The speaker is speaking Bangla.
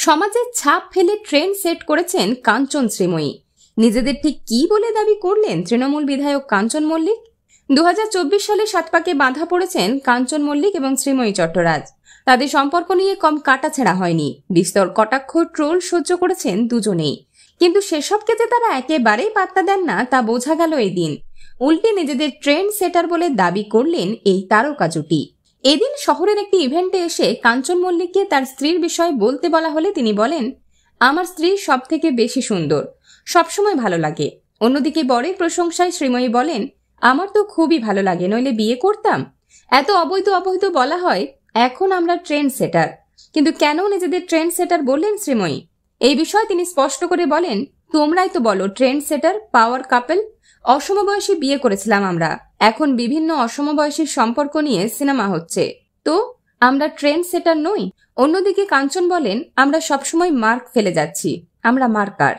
সমাজের ছাপ ফেলে ট্রেন্ড সেট করেছেন কাঞ্চন শ্রীময়ী। নিজেদের ঠিক কি বলে দাবি করলেন তৃণমূল বিধায়ক কাঞ্চন মল্লিক? 2024 সালে সাতপাকে বাঁধা পড়েছেন কাঞ্চন মল্লিক এবং শ্রীময়ী চট্টরাজ। তাদের সম্পর্ক নিয়ে কম কাটাছেঁড়া হয়নি, বিস্তর কটাক্ষ ট্রোল সহ্য করেছেন দুজনেই। কিন্তু সেসবকে যে তারা একেবারেই পাত্তা দেন না তা বোঝা গেল এই দিন। উল্টে নিজেদের ট্রেন্ড সেটার বলে দাবি করলেন এই তারকা জুটি। এদিন শহরের একটি ইভেন্টে এসে কাঞ্চন মল্লিককে তার স্ত্রীর বিষয়ে বলতে বলা হলে তিনি বলেন, আমার স্ত্রী সব থেকে বেশি সুন্দর, সবসময় ভালো লাগে। অন্যদিকে বরের প্রশংসায় শ্রীময়ী বলেন, আমার তো খুবই ভালো লাগে, নইলে বিয়ে করতাম। এত অবৈধ বলা হয়, এখন আমরা ট্রেন্ড সেটার। কিন্তু কেন নিজেদের ট্রেন্ড সেটার বললেন শ্রীময়ী? এই বিষয়ে তিনি স্পষ্ট করে বলেন, তোমরাই তো বলো ট্রেন্ড সেটার, পাওয়ার কাপল। অসমবয়সী বিয়ে করেছিলাম আমরা, এখন বিভিন্ন অসমবয়সীর সম্পর্ক নিয়ে সিনেমা হচ্ছে, তো আমরা ট্রেন্ড সেটার নই? অন্যদিকে কাঞ্চন বলেন, আমরা সবসময় মার্ক ফেলে যাচ্ছি, আমরা মার্কার।